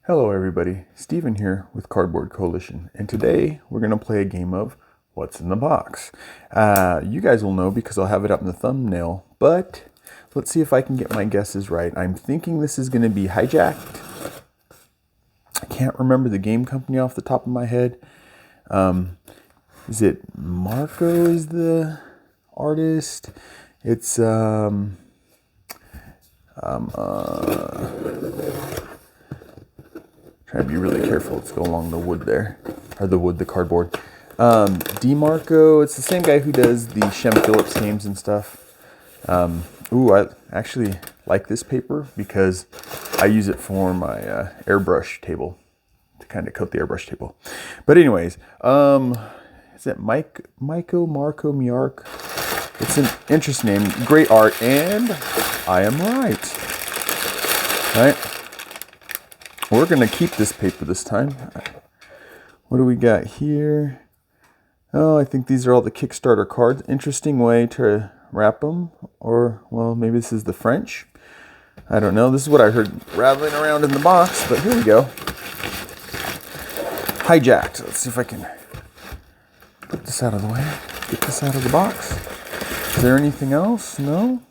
Hello everybody, Steven here with Cardboard Coalition, and today we're going to play a game of What's in the Box. You guys will know because I'll have it up in the thumbnail, but let's see if I can get my guesses right. I'm thinking this is going to be Hijacked. I can't remember the game company off the top of my head. Is it Marco is the artist? It's try to be really careful. Let's go along the wood there. Or the cardboard. DeMarco, it's the same guy who does the Shem Phillips games and stuff. I actually like this paper because I use it for my airbrush table. To kind of coat the airbrush table. But anyways, is it Marco Miark? It's an interesting name. Great art, and I am right. Right? We're going to keep this paper this time. What do we got here? Oh, I think these are all the Kickstarter cards. Interesting way to wrap them. Or, well, maybe this is the French. I don't know. This is what I heard rattling around in the box. But here we go. Hijacked. Let's see if I can put this out of the way. Get this out of the box. Is there anything else? No?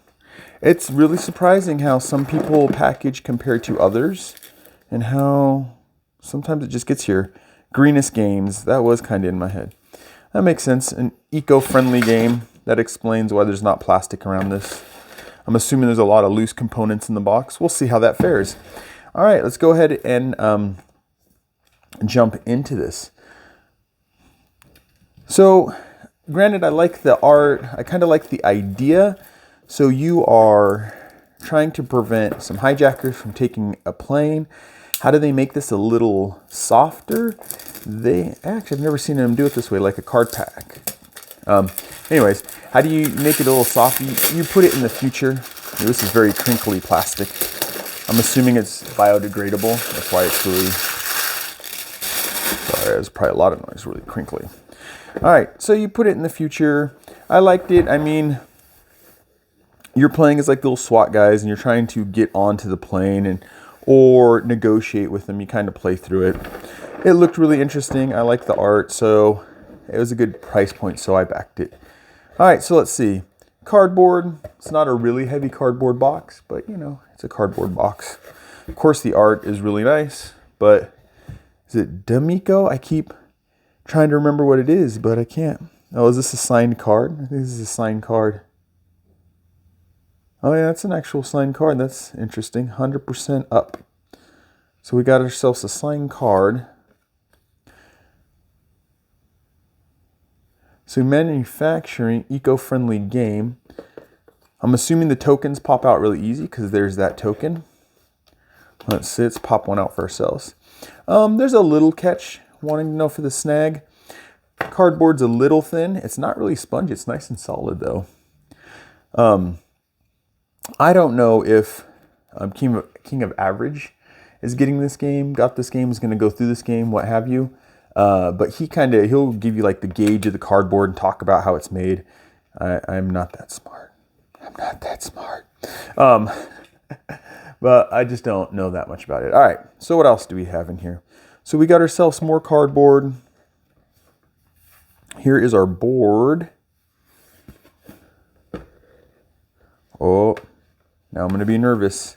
It's really surprising how some people package compared to others. And how sometimes it just gets here. Greenest Games, that was kind of in my head. That makes sense. An eco-friendly game. That explains why there's not plastic around this. I'm assuming there's a lot of loose components in the box. We'll see how that fares. All right, let's go ahead and jump into this. So, granted, I like the art. I kind of like the idea. So you are trying to prevent some hijackers from taking a plane. How do they make this a little softer? I've never seen them do it this way, like a card pack. Anyways, how do you make it a little soft? You put it in the future. This is very crinkly plastic. I'm assuming it's biodegradable. That's why it's really, sorry, there's probably a lot of noise, really crinkly. All right, so you put it in the future. I liked it. I mean, you're playing as like little SWAT guys and you're trying to get onto the plane or negotiate with them. You kind of play through it. It looked really interesting. I like the art, so it was a good price point, so I backed it. All right, so let's see. Cardboard. It's not a really heavy cardboard box, but you know, it's a cardboard box. Of course, the art is really nice, but is it D'Amico? I keep trying to remember what it is, but I can't. Oh, is this a signed card? I think this is a signed card. Oh yeah, that's an actual signed card. That's interesting. 100% up. So we got ourselves a signed card. So manufacturing eco-friendly game. I'm assuming the tokens pop out really easy because there's that token. Let's see, let's pop one out for ourselves. There's a little catch. Wanting to know for the snag. Cardboard's a little thin. It's not really spongy. It's nice and solid though. I don't know if King of Average is getting this game, got this game, is going to go through this game, what have you. But he'll give you like the gauge of the cardboard and talk about how it's made. I'm not that smart. I'm not that smart. But I just don't know that much about it. All right, so what else do we have in here? So we got ourselves more cardboard. Here is our board. Oh, now I'm going to be nervous.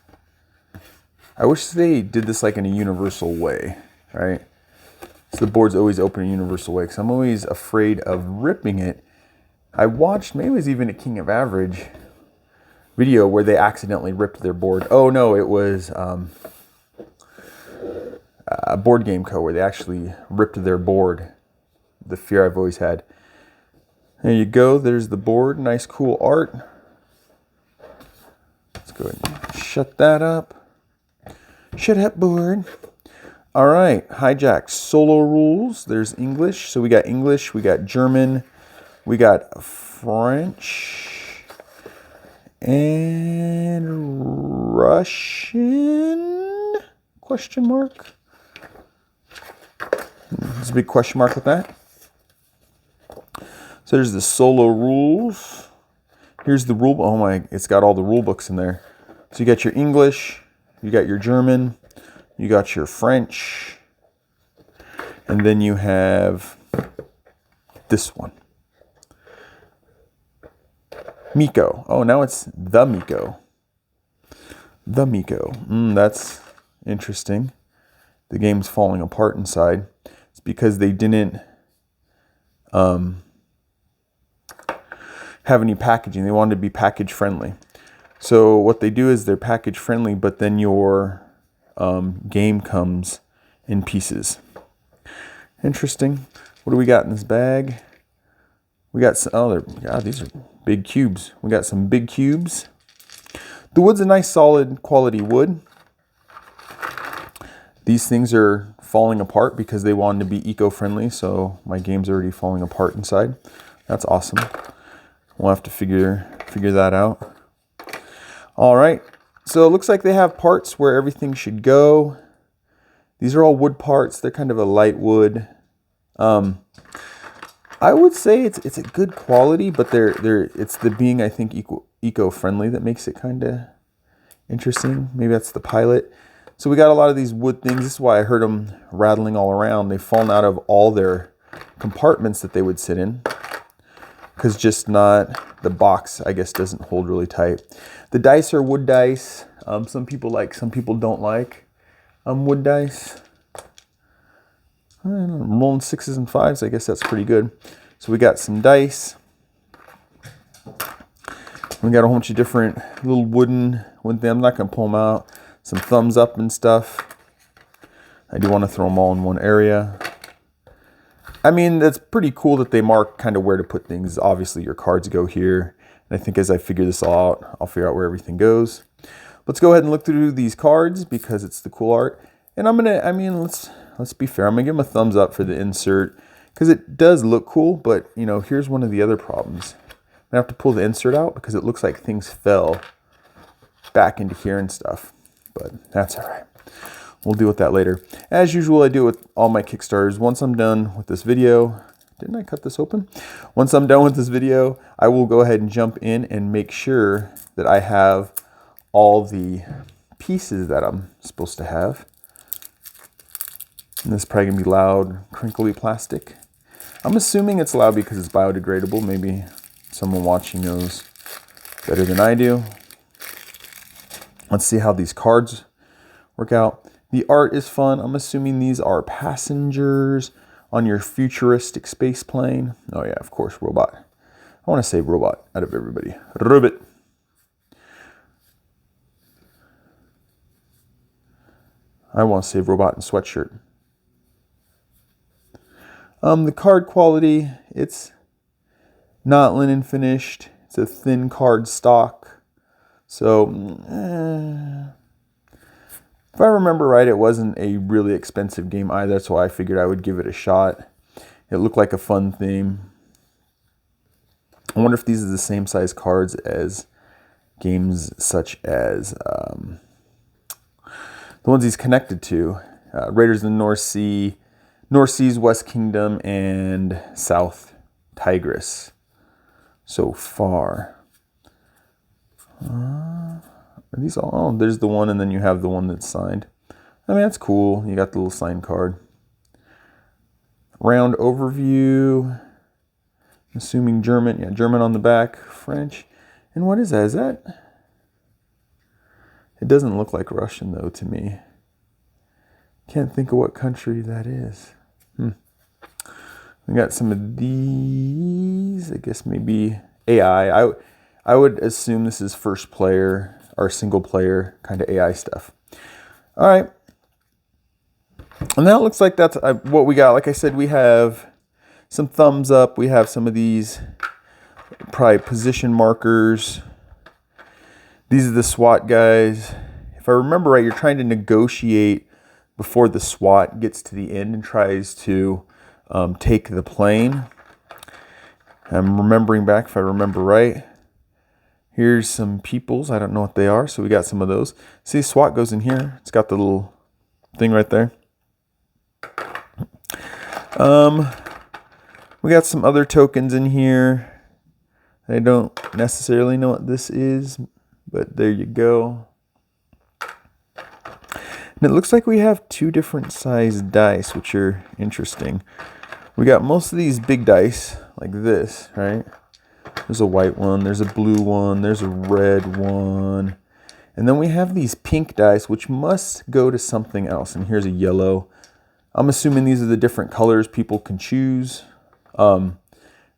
I wish they did this like in a universal way, right? So the board's always open in a universal way because I'm always afraid of ripping it. I watched, maybe it was even a King of Average video where they accidentally ripped their board. Oh no, it was a Board Game Co. where they actually ripped their board. The fear I've always had. There you go. There's the board. Nice, cool art. Let's go ahead and shut that up. Shut up, board. All right. Hijack solo rules. There's English. So we got English. We got German. We got French. And Russian? Question mark. There's a big question mark with that. So there's the solo rules. Here's the rule. Oh my, it's got all the rule books in there. So you got your English, you got your German, You got your French. And then you have this one. Miko. Oh, now it's the Miko. The Miko. That's interesting. The game's falling apart inside. It's because they didn't have any packaging. They wanted to be package friendly. So what they do is they're package friendly, but then your game comes in pieces. Interesting. What do we got in this bag? We got some, oh, God, these are big cubes. We got some big cubes. The wood's a nice solid quality wood. These things are falling apart because they wanted to be eco-friendly, so my game's already falling apart inside. That's awesome. We'll have to figure that out. All right, so it looks like they have parts where everything should go. These are all wood parts. They're kind of a light wood. I would say it's a good quality, but it's the being, I think, eco-friendly that makes it kind of interesting. Maybe that's the pilot. So we got a lot of these wood things. This is why I heard them rattling all around. They've fallen out of all their compartments that they would sit in, because just not, the box, I guess, doesn't hold really tight. The dice are wood dice. Some people like, some people don't like wood dice. I'm rolling 6s and 5s. I guess that's pretty good. So we got some dice. We got a whole bunch of different little wooden things. I'm not going to pull them out. Some thumbs up and stuff. I do want to throw them all in one area. I mean, that's pretty cool that they mark kind of where to put things. Obviously, your cards go here. And I think as I figure this all out, I'll figure out where everything goes. Let's go ahead and look through these cards because it's the cool art. And I'm going to, let's be fair. I'm going to give them a thumbs up for the insert because it does look cool. But, you know, here's one of the other problems. I'm going to have to pull the insert out because it looks like things fell back into here and stuff. But that's all right. We'll deal with that later. As usual, I do with all my Kickstarters. Once I'm done with this video, didn't I cut this open? Once I'm done with this video, I will go ahead and jump in and make sure that I have all the pieces that I'm supposed to have. And this is probably gonna be loud, crinkly plastic. I'm assuming it's loud because it's biodegradable. Maybe someone watching knows better than I do. Let's see how these cards work out. The art is fun. I'm assuming these are passengers on your futuristic space plane. Oh yeah, of course, robot. I want to say robot out of everybody. Robot. I want to say robot and sweatshirt. The card quality, it's not linen finished. It's a thin card stock. So, if I remember right, it wasn't a really expensive game either. That's why I figured I would give it a shot. It looked like a fun theme. I wonder if these are the same size cards as games such as the ones he's connected to. Raiders of the North Sea, North Seas, West Kingdom, and South Tigris so far. Are these all? Oh, there's the one, and then you have the one that's signed. I mean, that's cool. You got the little signed card. Round overview. I'm assuming German. Yeah, German on the back. French. And what is that? Is that? It doesn't look like Russian, though, to me. Can't think of what country that is. We got some of these. I guess maybe AI. I would assume this is first player or single player kind of AI stuff. All right. And that looks like that's what we got. Like I said, we have some thumbs up. We have some of these probably position markers. These are the SWAT guys. If I remember right, you're trying to negotiate before the SWAT gets to the end and tries to take the plane. I'm remembering back, if I remember right. Here's some peoples. I don't know what they are, so we got some of those. See, SWAT goes in here. It's got the little thing right there. We got some other tokens in here. I don't necessarily know what this is, but there you go. And it looks like we have 2 different size dice, which are interesting. We got most of these big dice, like this, right? There's a white one, there's a blue one, there's a red one. And then we have these pink dice, which must go to something else. And here's a yellow. I'm assuming these are the different colors people can choose. And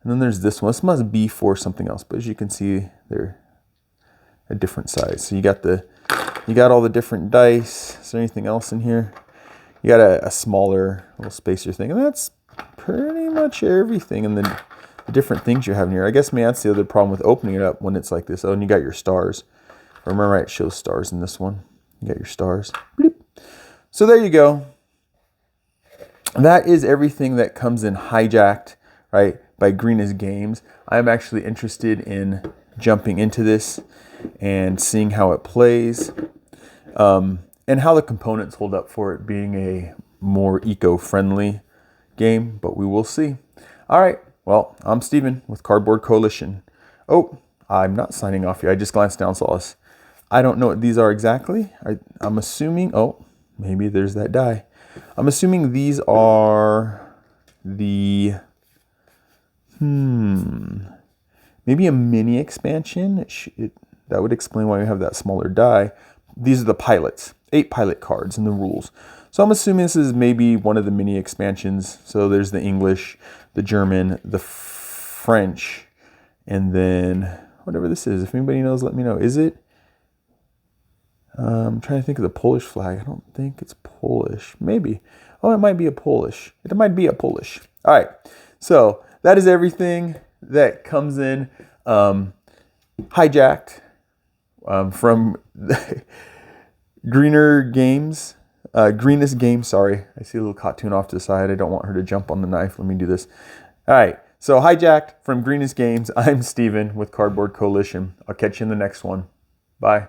then there's this one. This must be for something else, but as you can see, they're a different size. So you got all the different dice. Is there anything else in here? You got a smaller little spacer thing, and that's pretty much everything. And then the different things you have in here. I guess maybe that's the other problem with opening it up when it's like this. Oh, and you got your stars. Remember, it shows stars in this one. You got your stars. Bleep. So there you go. That is everything that comes in Hijacked, right, by Greenest Games. I'm actually interested in jumping into this and seeing how it plays, and how the components hold up for it being a more eco-friendly game, but we will see. All right, well, I'm Steven with Cardboard Coalition. Oh, I'm not signing off here. I just glanced down, saw this. I don't know what these are exactly. I'm assuming, oh, maybe there's that die. I'm assuming these are the, maybe a mini expansion. That would explain why we have that smaller die. These are the pilots, 8 pilot cards in the rules. So I'm assuming this is maybe one of the mini expansions. So there's the English, the German, the French, and then whatever this is. If anybody knows, let me know. Is it? I'm trying to think of the Polish flag. I don't think it's Polish. Maybe. Oh, it might be a Polish. It might be a Polish. All right. So that is everything that comes in Hijacked from Greenest Games. Sorry. I see a little cartoon off to the side. I don't want her to jump on the knife. Let me do this. All right. So Hijacked from Greenest Games. I'm Steven with Cardboard Coalition. I'll catch you in the next one. Bye.